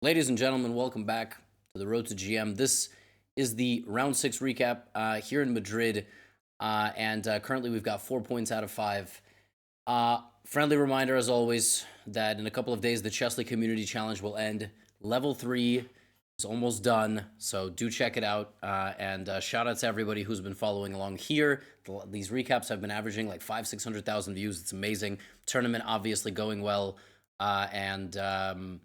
Ladies and gentlemen, welcome back to the Road to GM. This is the round 6 recap here in Madrid, and currently we've got 4 points out of 5. Friendly reminder, as always, that in a couple of days the Chesley Community Challenge will end. Level 3 is almost done, so do check it out, and shout out to everybody who's been following along here. These recaps have been averaging like 500,000-600,000 views. It's amazing. Tournament obviously going well, and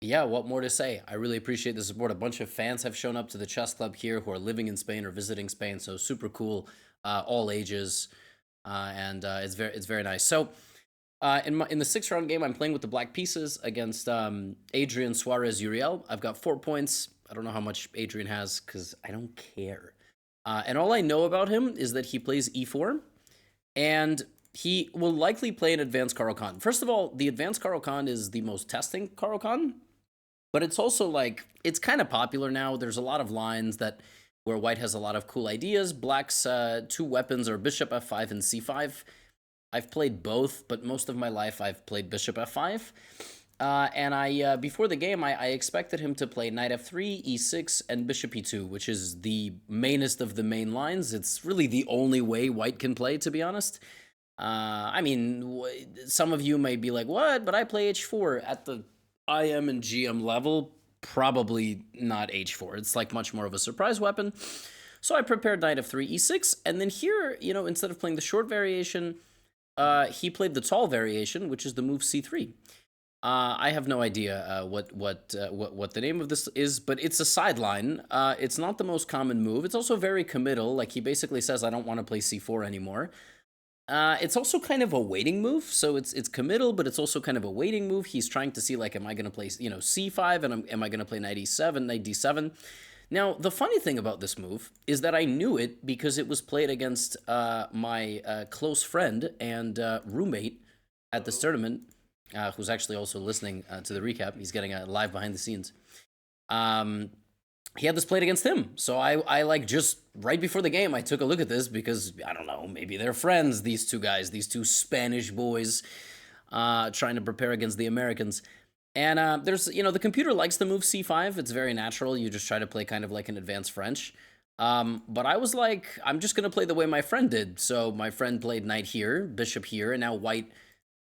yeah, what more to say? I really appreciate the support. A bunch of fans have shown up to the chess club here who are living in Spain or visiting Spain, so super cool, all ages, and it's very nice. So, in the 6-round game, I'm playing with the black pieces against Adrian Suarez Uriel. I've got 4 points. I don't know how much Adrian has because I don't care. And all I know about him is that he plays e4, and he will likely play an advanced Caro-Kann. First of all, the advanced Caro-Kann is the most testing Caro-Kann. But it's also like, it's kind of popular now. There's a lot of lines where white has a lot of cool ideas. Black's 2 weapons are bishop f5 and c5. I've played both, but most of my life I've played bishop f5. And before the game, I expected him to play knight f3, e6, and bishop e2, which is the mainest of the main lines. It's really the only way white can play, to be honest. I mean, some of you may be like, what? But I play h4 at the IM and GM level. Probably not h4. It's like much more of a surprise weapon. So I prepared knight f3, e6, and then here, instead of playing the short variation, he played the tall variation, which is the move c3. I have no idea what the name of this is, but it's a sideline. It's not the most common move. It's also very committal. Like, he basically says, I don't want to play c4 anymore. It's also kind of a waiting move, so it's committal, but it's also kind of a waiting move. He's trying to see, like, am I going to play, c5, and am I going to play knight e7, knight d7? Now, the funny thing about this move is that I knew it because it was played against my close friend and roommate at this tournament, who's actually also listening to the recap. He's getting a live behind the scenes. He had this played against him. So I like, just right before the game, I took a look at this because, I don't know, maybe they're friends, these two guys, these two Spanish boys, trying to prepare against the Americans. And there's, the computer likes the move c5. It's very natural. You just try to play kind of like an advanced French. But I was like, I'm just going to play the way my friend did. So my friend played knight here, bishop here, and now white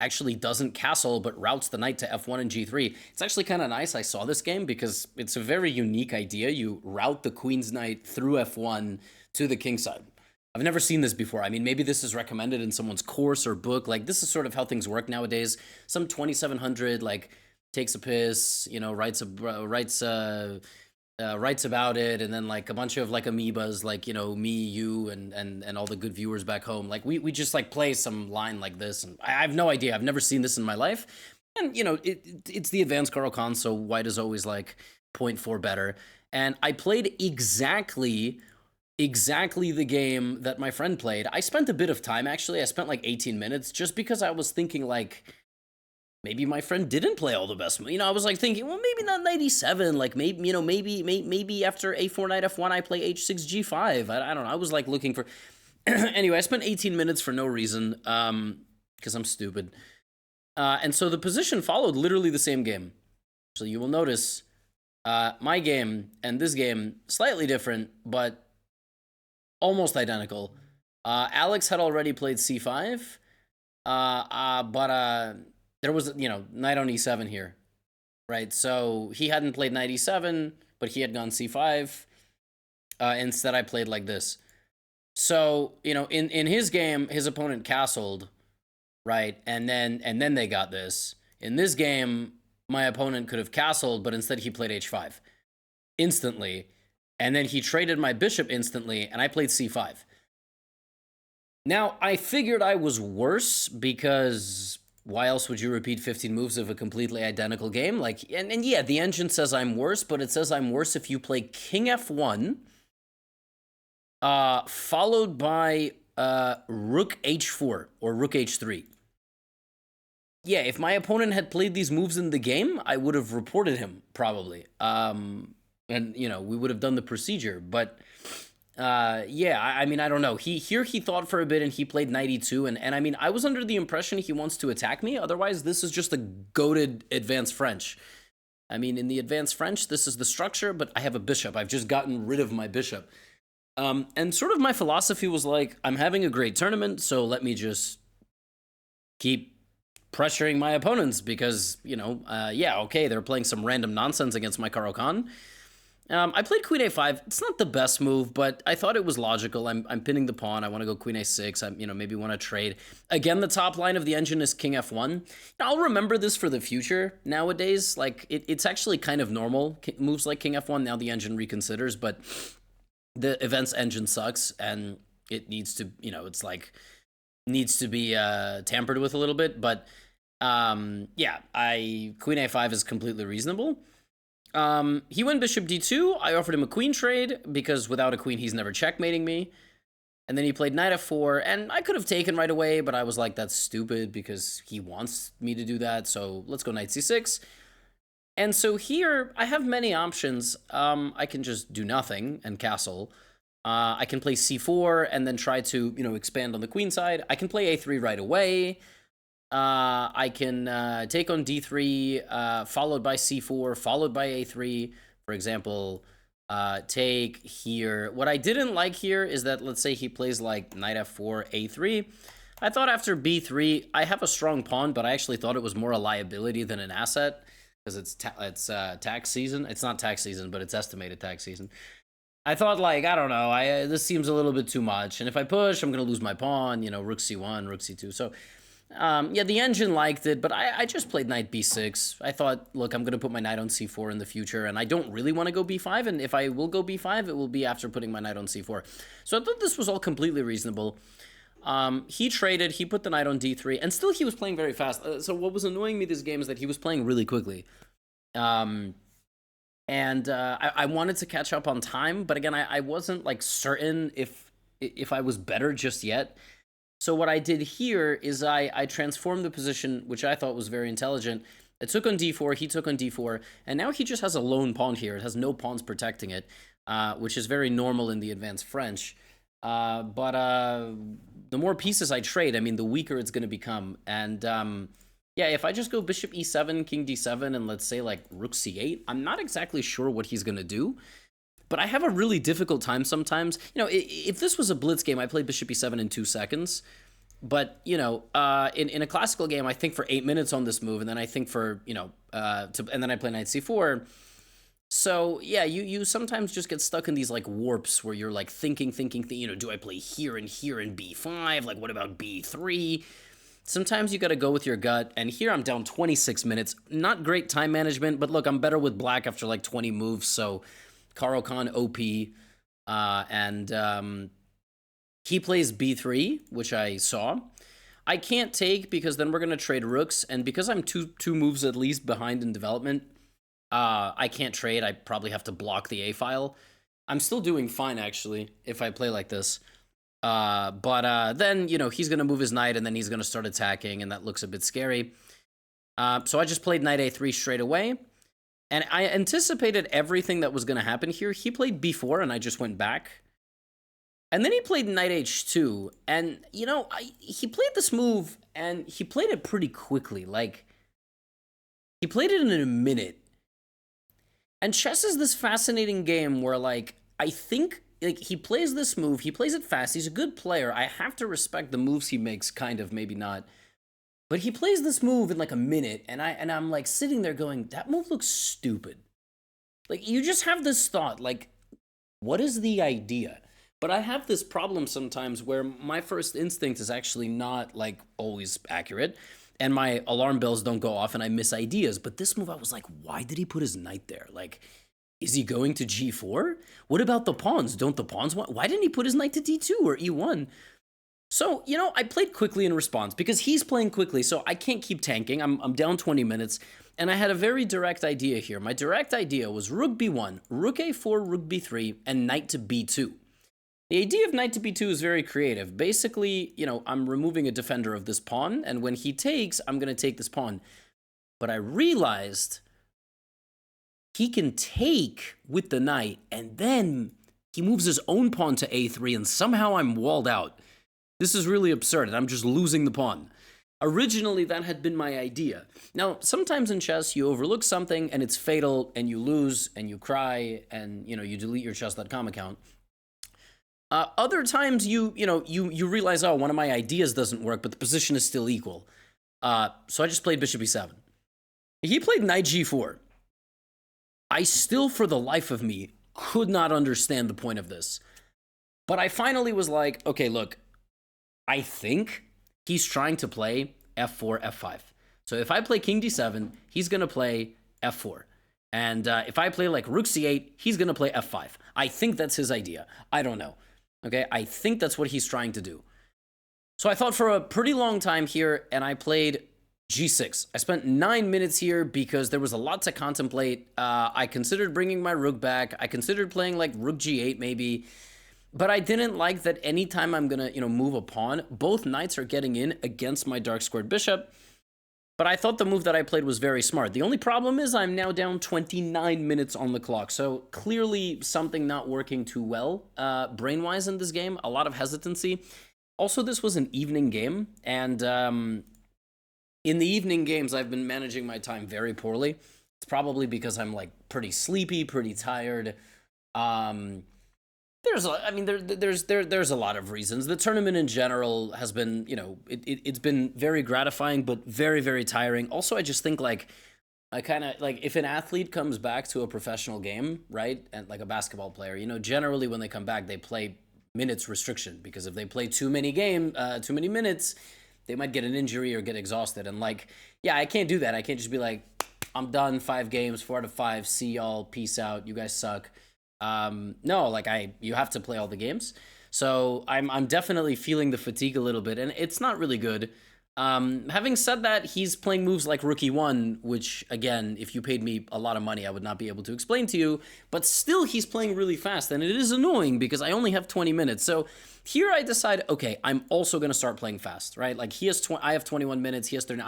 actually doesn't castle, but routes the knight to f1 and g3. It's actually kind of nice I saw this game because it's a very unique idea. You route the queen's knight through f1 to the king side. I've never seen this before. I mean, maybe this is recommended in someone's course or book. Like, this is sort of how things work nowadays. Some 2700, like, takes a piss, writes about it, and then like a bunch of like amoebas, like, me, you, and all the good viewers back home, like we just like play some line like this, and I have no idea. I've never seen this in my life, and it's the advanced Caro-Kann, so white is always like 0.4 better, and I played exactly the game that my friend played. I spent a bit of time, actually. I spent like 18 minutes just because I was thinking, like, maybe my friend didn't play all the best. I was like thinking, well, maybe not 97. Like, maybe, maybe after a4 knight f1, I play h6 g5. I don't know. I was like looking for. Anyway, I spent 18 minutes for no reason, because I'm stupid. And so the position followed literally the same game. So you will notice, my game and this game slightly different, but almost identical. Alex had already played c5, but there was, knight on e7 here, right? So he hadn't played knight e7, but he had gone c5. Instead, I played like this. So, in his game, his opponent castled, right? And then they got this. In this game, my opponent could have castled, but instead he played h5 instantly. And then he traded my bishop instantly, and I played c5. Now, I figured I was worse because why else would you repeat 15 moves of a completely identical game? Like, and yeah, the engine says I'm worse, but it says I'm worse if you play king f1, followed by rook h4 or rook h3. Yeah, if my opponent had played these moves in the game, I would have reported him, probably. And, we would have done the procedure, but yeah, I mean, I don't know. He thought for a bit and he played knight e2, and I mean, I was under the impression he wants to attack me. Otherwise, this is just a goated advanced French. I mean, in the advanced French, this is the structure, but I have a bishop. I've just gotten rid of my bishop. And sort of my philosophy was like, I'm having a great tournament, so let me just keep pressuring my opponents because, yeah, okay, they're playing some random nonsense against my Caro-Kann. I played queen a5. It's not the best move, but I thought it was logical. I'm pinning the pawn. I want to go queen a6. I maybe want to trade. Again, the top line of the engine is king f1. I'll remember this for the future nowadays. Like, it's actually kind of normal. Moves like king f1, now the engine reconsiders, but the events engine sucks, and it needs to, it's like, needs to be tampered with a little bit. But, yeah, queen a5 is completely reasonable. He went bishop d2. I offered him a queen trade because without a queen, he's never checkmating me. And then he played knight f4, and I could have taken right away, but I was like, that's stupid because he wants me to do that. So let's go knight c6. And so here I have many options. I can just do nothing and castle. I can play c4 and then try to, expand on the queen side. I can play a3 right away. I can take on d3, followed by c4, followed by a3. For example, take here. What I didn't like here is that, let's say he plays like knight f4, a3. I thought after b3, I have a strong pawn, but I actually thought it was more a liability than an asset because it's tax season. It's not tax season, but it's estimated tax season. I thought, like, I don't know, this seems a little bit too much. And if I push, I'm going to lose my pawn, rook c1, rook c2. So yeah, the engine liked it, but I just played knight b6. I thought, look, I'm going to put my knight on c4 in the future, and I don't really want to go b5, and if I will go b5, it will be after putting my knight on c4. So I thought this was all completely reasonable. He traded, he put the knight on d3, and still he was playing very fast. So what was annoying me this game is that he was playing really quickly. I wanted to catch up on time, but again, I wasn't, like, certain if I was better just yet. So what I did here is I transformed the position, which I thought was very intelligent. It took on d4, he took on d4, and now he just has a lone pawn here. It has no pawns protecting it, which is very normal in the advanced French. But the more pieces I trade, I mean, the weaker it's going to become. And yeah, if I just go bishop e7, king d7, and let's say like rook c8, I'm not exactly sure what he's going to do. But I have a really difficult time sometimes. If this was a blitz game, I played bishop e7 in 2 seconds. But, in a classical game, I think for 8 minutes on this move, and then I think for, and then I play knight c4. So, yeah, you sometimes just get stuck in these, like, warps where you're, like, thinking, do I play here and b5? Like, what about b3? Sometimes you got to go with your gut, and here I'm down 26 minutes. Not great time management, but look, I'm better with black after, like, 20 moves, so Caro-Kann OP, and he plays b3, which I saw. I can't take because then we're going to trade rooks, and because I'm two moves at least behind in development, I can't trade. I probably have to block the A file. I'm still doing fine, actually, if I play like this. But then, he's going to move his knight, and then he's going to start attacking, and that looks a bit scary. So I just played knight a3 straight away. And I anticipated everything that was going to happen here. He played b4, and I just went back. And then he played knight h2. And, he played this move, and he played it pretty quickly. Like, he played it in a minute. And chess is this fascinating game where, like, I think, like, he plays this move. He plays it fast. He's a good player. I have to respect the moves he makes, kind of, maybe not. But he plays this move in like a minute, and I'm like sitting there going, that move looks stupid. Like, you just have this thought, like, what is the idea? But I have this problem sometimes where my first instinct is actually not, like, always accurate, and my alarm bells don't go off, and I miss ideas. But this move, I was like, why did he put his knight there? Like, is he going to g4? What about the pawns? Don't the pawns want? Why didn't he put his knight to d2 or e1? So, I played quickly in response because he's playing quickly, so I can't keep tanking. I'm down 20 minutes, and I had a very direct idea here. My direct idea was rook b1, rook a4, rook b3, and knight to b2. The idea of knight to b2 is very creative. Basically, I'm removing a defender of this pawn, and when he takes, I'm going to take this pawn. But I realized he can take with the knight, and then he moves his own pawn to a3, and somehow I'm walled out. This is really absurd, and I'm just losing the pawn. Originally, that had been my idea. Now, sometimes in chess, you overlook something and it's fatal and you lose and you cry and, you delete your chess.com account. Other times you realize, oh, one of my ideas doesn't work, but the position is still equal. So I just played bishop e7. He played knight g4. I still, for the life of me, could not understand the point of this. But I finally was like, okay, look, I think he's trying to play f4, f5. So if I play king d7, he's going to play f4. And if I play like rook c8, he's going to play f5. I think that's his idea. I don't know. Okay, I think that's what he's trying to do. So I thought for a pretty long time here, and I played g6. I spent 9 minutes here because there was a lot to contemplate. I considered bringing my rook back. I considered playing like rook g8 maybe. But I didn't like that anytime I'm going to, move a pawn, both knights are getting in against my dark squared bishop. But I thought the move that I played was very smart. The only problem is I'm now down 29 minutes on the clock. So clearly something not working too well brain-wise in this game. A lot of hesitancy. Also, this was an evening game. And in the evening games, I've been managing my time very poorly. It's probably because I'm like pretty sleepy, pretty tired. There's a lot of reasons. The tournament in general has been, it's been very gratifying, but very, very tiring. Also, I just think like, I kind of like if an athlete comes back to a professional game, right? And like a basketball player, generally when they come back, they play minutes restriction because if they play too many minutes, they might get an injury or get exhausted. And like, yeah, I can't do that. I can't just be like, I'm done, 5 games, 4 out of 5, see y'all, peace out, you guys suck. No, like you have to play all the games. So I'm definitely feeling the fatigue a little bit, and it's not really good. Having said that, he's playing moves like rook e1, which again, if you paid me a lot of money, I would not be able to explain to you, but still he's playing really fast, and it is annoying because I only have 20 minutes. So here I decide, okay, I'm also going to start playing fast, right? Like I have 21 minutes, he has 30.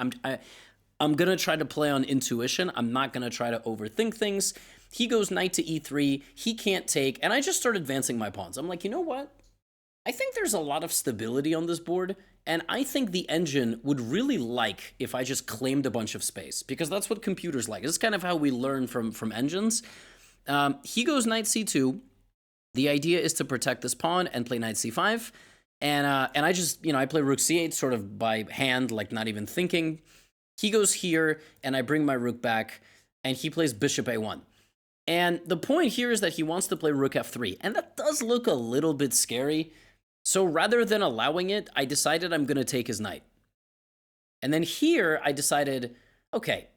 I'm going to try to play on intuition. I'm not going to try to overthink things. He goes knight to e3. He can't take. And I just start advancing my pawns. I'm like, you know what? I think there's a lot of stability on this board. And I think the engine would really like if I just claimed a bunch of space. Because that's what computers like. This is kind of how we learn from engines. He goes knight c2. The idea is to protect this pawn and play knight c5. And I just, I play rook c8 sort of by hand, like not even thinking. He goes here, and I bring my rook back, and he plays bishop a1. And the point here is that he wants to play rook f3, and that does look a little bit scary. So rather than allowing it, I decided I'm going to take his knight. And then here, I decided, okay,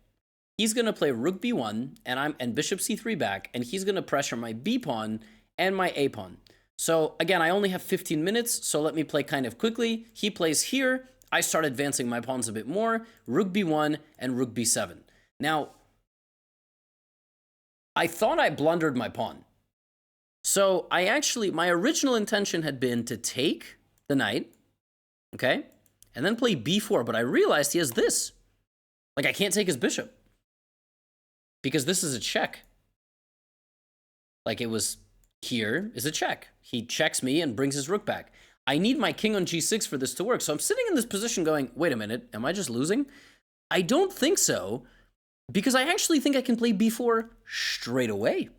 he's going to play rook b1, and bishop c3 back, and he's going to pressure my b pawn and my a pawn. So again, I only have 15 minutes, so let me play kind of quickly. He plays here. I start advancing my pawns a bit more, rook b1 and rook b7. Now, I thought I blundered my pawn. So my original intention had been to take the knight, okay, and then play b4, but I realized he has this. Like, I can't take his bishop because this is a check. Like, it was here is a check. He checks me and brings his rook back. I need my king on g6 for this to work. So I'm sitting in this position going, wait a minute, am I just losing? I don't think so, because I actually think I can play b4 straight away,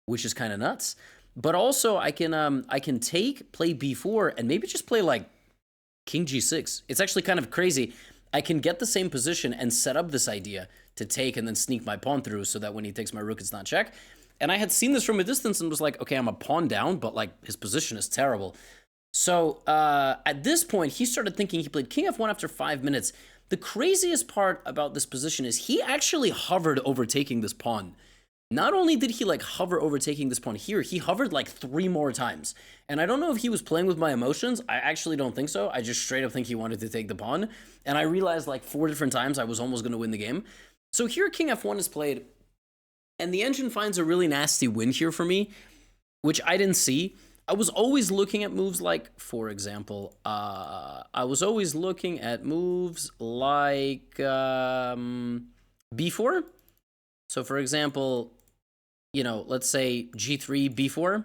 which is kind of nuts. But also I can play b4 and maybe just play like king g6. It's actually kind of crazy. I can get the same position and set up this idea to take and then sneak my pawn through so that when he takes my rook, it's not check. And I had seen this from a distance and was like, okay, I'm a pawn down, but like his position is terrible. So at this point, he started thinking. He played king f1 after 5 minutes. The craziest part about this position is he actually hovered over taking this pawn. Not only did he like hover over taking this pawn here, he hovered like 3 more times. And I don't know if he was playing with my emotions. I actually don't think so. I just straight up think he wanted to take the pawn. And I realized like 4 different times I was almost going to win the game. So here king f1 is played. And the engine finds a really nasty win here for me, which I didn't see. I was always looking at moves like, for example, I was always looking at moves like b4. So, for example, let's say g3, b4,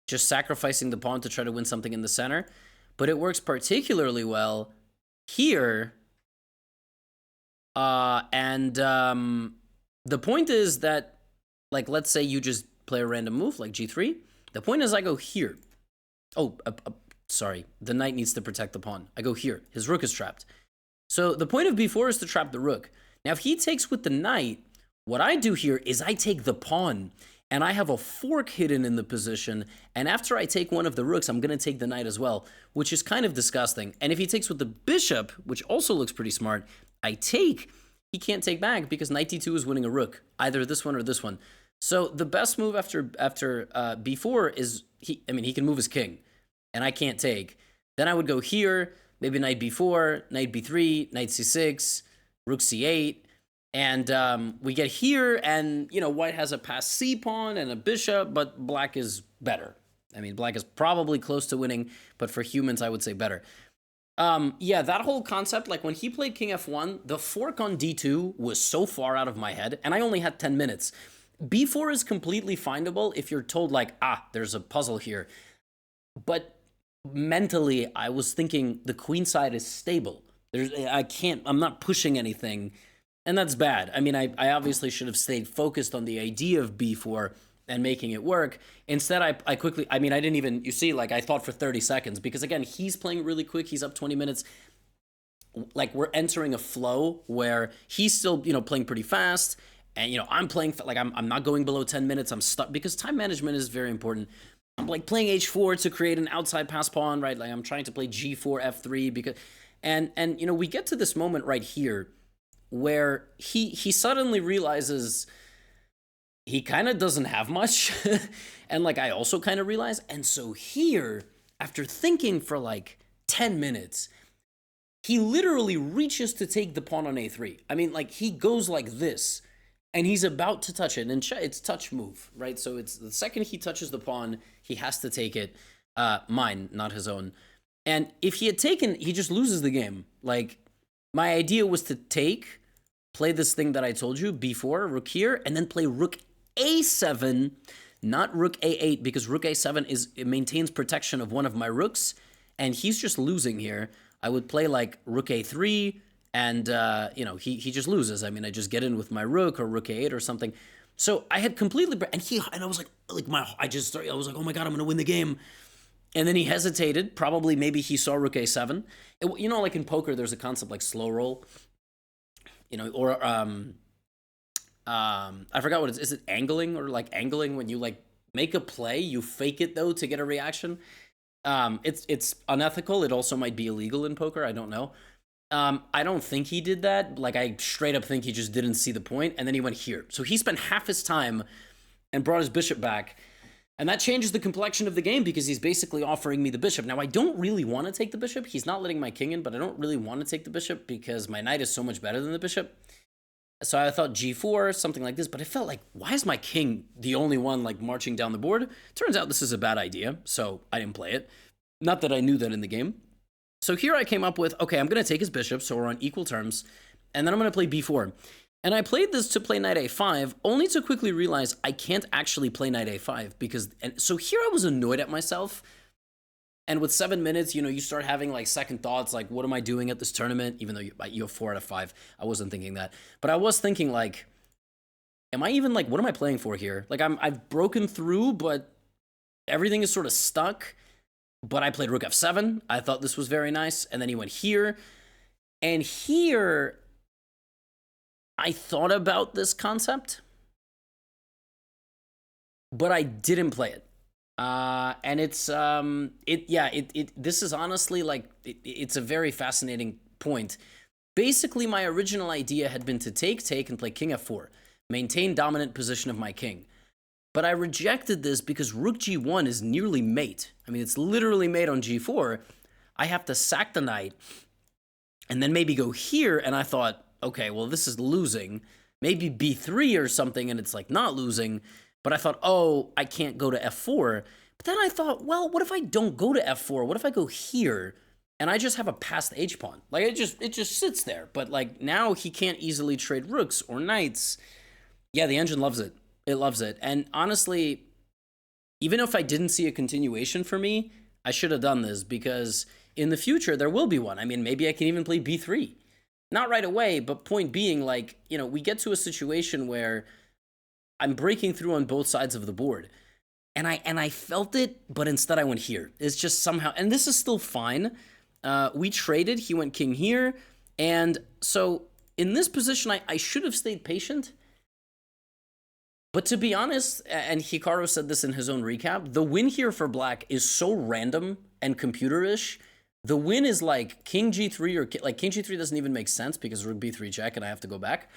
just sacrificing the pawn to try to win something in the center. But it works particularly well here The point is that, like, let's say you just play a random move like g3. The point is I go here. Oh, sorry. The knight needs to protect the pawn. I go here. His rook is trapped. So the point of b4 is to trap the rook. Now, if he takes with the knight, what I do here is I take the pawn, and I have a fork hidden in the position, and after I take one of the rooks, I'm going to take the knight as well, which is kind of disgusting. And if he takes with the bishop, which also looks pretty smart, I take, he can't take back because knight d2 is winning a rook, either this one or this one. So the best move after b4 is, he can move his king, and I can't take. Then I would go here, maybe knight b4, knight b3, knight c6, rook c8, and we get here, and, you know, white has a passed c pawn and a bishop, but black is better. I mean, black is probably close to winning, but for humans, I would say better. Yeah, that whole concept, like when he played king f1, the fork on d2 was so far out of my head, and I only had 10 minutes. b4 is completely findable if you're told, like, there's a puzzle here. But mentally, I was thinking the queen side is stable. I'm not pushing anything, and that's bad. I mean, I obviously should have stayed focused on the idea of b4 and making it work. Instead, I quickly, I didn't even, you see, like, I thought for 30 seconds, because again, he's playing really quick. He's up 20 minutes. Like, we're entering a flow where he's still, you know, playing pretty fast, and, you know, I'm playing, like, I'm not going below 10 minutes. I'm stuck, because time management is very important. I'm like playing h4 to create an outside pass pawn, right? Like, I'm trying to play g4, f3, because, and you know, we get to this moment right here where he suddenly realizes he kind of doesn't have much. And, like, I also kind of realize. And so here, after thinking for like 10 minutes, he literally reaches to take the pawn on a3. I mean, like, he goes like this, and he's about to touch it. And it's touch move, right? So it's the second he touches the pawn, he has to take it. Mine, not his own. And if he had taken, he just loses the game. Like, my idea was to take, play this thing that I told you, b4, rook here, and then play rook a7, not rook a8, because rook a7 it maintains protection of one of my rooks, and he's just losing here. I would play like rook a3, and you know, he just loses. I mean, I just get in with my rook, or rook a8 or something. So I had completely, and I was like I was like, oh my god, I'm gonna win the game. And then he hesitated. Probably, maybe he saw rook a7. You know, like in poker, there's a concept like slow roll. You know, or I forgot what it is. Is it angling, or like angling when you like make a play, you fake it though to get a reaction? It's unethical. It also might be illegal in poker. I don't know. I don't think he did that. Like, I straight up think he just didn't see the point, and then he went here. So he spent half his time and brought his bishop back. And that changes the complexion of the game, because he's basically offering me the bishop. Now, I don't really want to take the bishop. He's not letting my king in, but I don't really want to take the bishop because my knight is so much better than the bishop. So I thought g4, something like this, but it felt like, why is my king the only one, like, marching down the board? Turns out this is a bad idea, so I didn't play it. Not that I knew that in the game. So here I came up with, okay, I'm going to take his bishop, so we're on equal terms, and then I'm going to play b4. And I played this to play knight a5, only to quickly realize I can't actually play knight a5, because, and so here I was annoyed at myself. And with 7 minutes, you know, you start having like second thoughts, like, what am I doing at this tournament? Even though you have 4 out of 5, I wasn't thinking that. But I was thinking, like, am I even, like, what am I playing for here? Like, I've broken through, but everything is sort of stuck. But I played rook f7. I thought this was very nice. And then he went here. And here, I thought about this concept, but I didn't play it. And it's, this is honestly, like, it's a very fascinating point. Basically, my original idea had been to take, and play king f4, maintain dominant position of my king. But I rejected this because rook g1 is nearly mate. I mean, it's literally mate on g4. I have to sack the knight, and then maybe go here, and I thought, okay, well, this is losing. Maybe b3 or something, and it's, like, not losing. But I thought, oh, I can't go to f4. But then I thought, well, what if I don't go to f4? What if I go here, and I just have a passed h-pawn? Like, it just sits there. But, like, now he can't easily trade rooks or knights. Yeah, the engine loves it. It loves it. And honestly, even if I didn't see a continuation for me, I should have done this, because in the future, there will be one. I mean, maybe I can even play b3. Not right away, but point being, like, you know, we get to a situation where I'm breaking through on both sides of the board. And I felt it, but instead I went here. It's just somehow, and this is still fine. We traded, he went king here, and so in this position, I should have stayed patient. But to be honest, and Hikaru said this in his own recap, the win here for black is so random and computerish. The win is like king g3, or like king g3 doesn't even make sense because rook b3 check and I have to go back.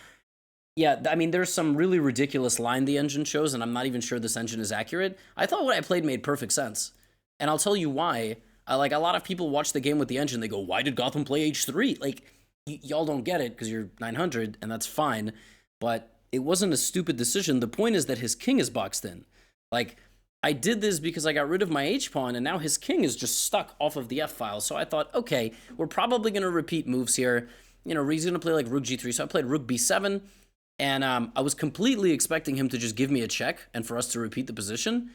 Yeah, I mean, there's some really ridiculous line the engine shows, and I'm not even sure this engine is accurate. I thought what I played made perfect sense. And I'll tell you why. Like, a lot of people watch the game with the engine, they go, why did Gotham play h3? Like, y'all don't get it because you're 900, and that's fine. But it wasn't a stupid decision. The point is that his king is boxed in. Like, I did this because I got rid of my h-pawn, and now his king is just stuck off of the f-file. So I thought, okay, we're probably going to repeat moves here. You know, he's going to play like rook g3, so I played rook b7. And I was completely expecting him to just give me a check and for us to repeat the position.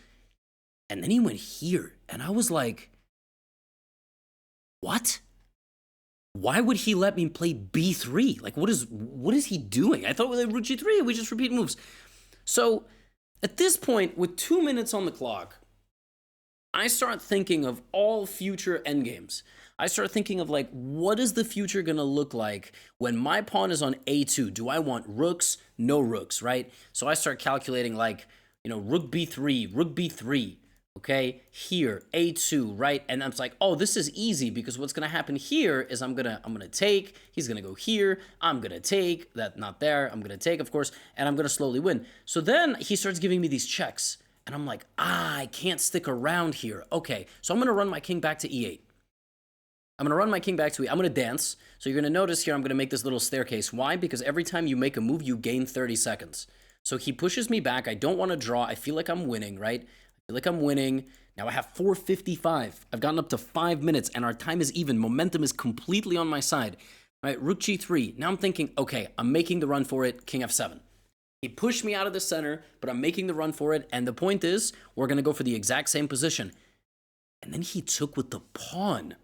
And then he went here. And I was like, what? Why would he let me play b3? Like, what is he doing? I thought we played rook g3, we just repeat moves. So at this point, with 2 minutes on the clock, I start thinking of all future endgames. I start thinking of, like, what is the future going to look like when my pawn is on a2? Do I want rooks? No rooks, right? So I start calculating, like, you know, rook b3, okay? Here, a2, right? And I'm like, oh, this is easy because what's going to happen here is I'm going to take, he's going to go here, I'm going to take, that not there, I'm going to take, of course, and I'm going to slowly win. So then he starts giving me these checks, and I'm like, I can't stick around here. Okay, so I'm going to run my king back to e8. I'm going to run my king back to e8. I'm going to dance. So you're going to notice here I'm going to make this little staircase. Why? Because every time you make a move, you gain 30 seconds. So he pushes me back. I don't want to draw. I feel like I'm winning, right? I feel like I'm winning. Now I have 4:55. I've gotten up to 5 minutes, and our time is even. Momentum is completely on my side. All right, rook g3. Now I'm thinking, okay, I'm making the run for it. King f7. He pushed me out of the center, but I'm making the run for it. And the point is, we're going to go for the exact same position. And then he took with the pawn.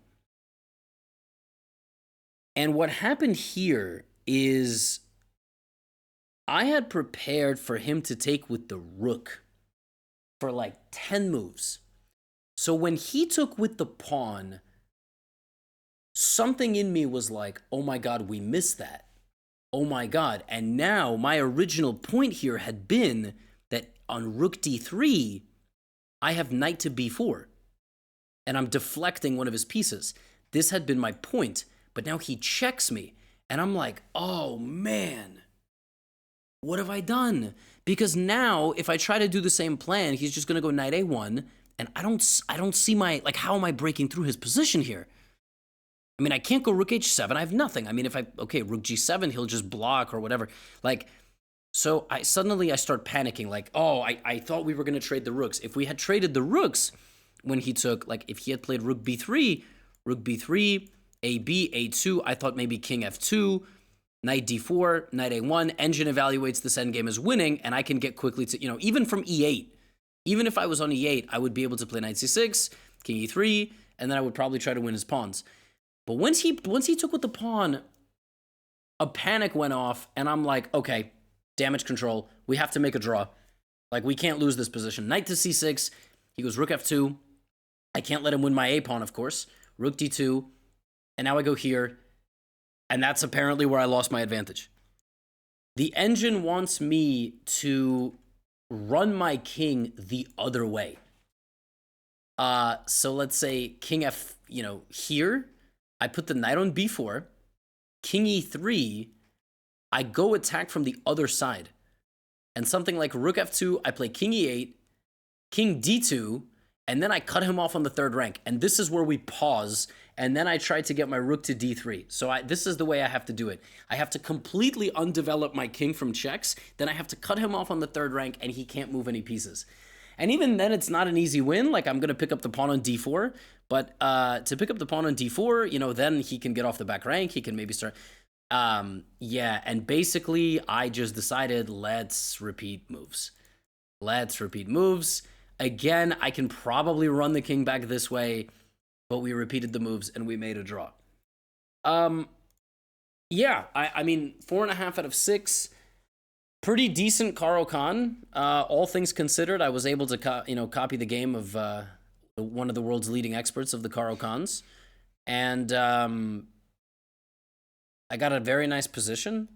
And what happened here is I had prepared for him to take with the rook for like 10 moves. So when he took with the pawn, something in me was like, oh my God, we missed that. Oh my God. And now my original point here had been that on rook d3, I have knight to b4. And I'm deflecting one of his pieces. This had been my point. But now he checks me, and I'm like, oh man, what have I done? Because now, if I try to do the same plan, he's just gonna go knight a1, and I don't see my, like, how am I breaking through his position here? I mean, I can't go rook h7, I have nothing. I mean, if okay, rook g7, he'll just block or whatever. Like, so I start panicking, like, oh, I thought we were gonna trade the rooks. If we had traded the rooks when he took, like, if he had played rook b3, AB, A2, I thought maybe king F2, knight D4, knight A1, engine evaluates this endgame as winning, and I can get quickly to, you know, even from E8, even if I was on E8, I would be able to play knight C6, king E3, and then I would probably try to win his pawns. But once he took with the pawn, a panic went off, and I'm like, okay, damage control, we have to make a draw. Like, we can't lose this position. Knight to C6, he goes rook F2, I can't let him win my A pawn, of course, rook D2, and now I go here, and that's apparently where I lost my advantage. The engine wants me to run my king the other way. So let's say king F, you know, here, I put the knight on B4, king E3, I go attack from the other side. And something like rook F2, I play king E8, king D2, and then I cut him off on the third rank. And this is where we pause, and then I try to get my rook to d3. So this is the way I have to do it. I have to completely undevelop my king from checks, then I have to cut him off on the third rank, and he can't move any pieces. And even then, it's not an easy win. Like, I'm going to pick up the pawn on d4, but to pick up the pawn on d4, you know, then he can get off the back rank, he can maybe start... yeah, and basically, I just decided, let's repeat moves. Let's repeat moves. Again, I can probably run the king back this way, but we repeated the moves and we made a draw. Yeah, I mean, 4.5 out of 6. Pretty decent Karo Khan. All things considered, I was able to copy the game of one of the world's leading experts of the Karo Khans, and I got a very nice position.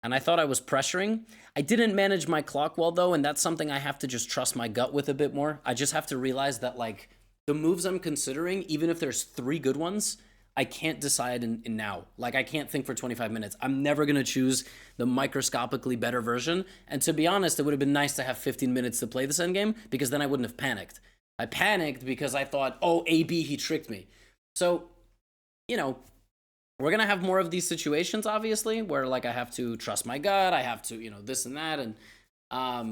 And I thought I was pressuring. I didn't manage my clock well though, and that's something I have to just trust my gut with a bit more. I just have to realize that like the moves I'm considering, even if there's 3 good ones, I can't decide in now. Like I can't think for 25 minutes. I'm never gonna choose the microscopically better version. And to be honest, it would have been nice to have 15 minutes to play this endgame because then I wouldn't have panicked. I panicked because I thought, oh, AB, he tricked me. So, you know, we're gonna have more of these situations, obviously, where like I have to trust my gut, I have to, this and that, and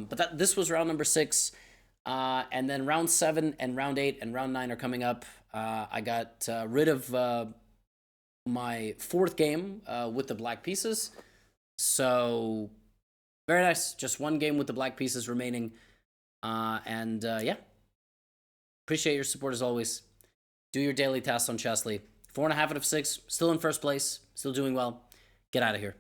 but this was round number 6, and then round 7 and round 8 and round 9 are coming up. I got rid of my 4th game with the black pieces, so very nice. Just 1 game with the black pieces remaining, and yeah, appreciate your support as always. Do your daily tasks on Chessly. 4.5 out of 6, still in first place, still doing well. Get out of here.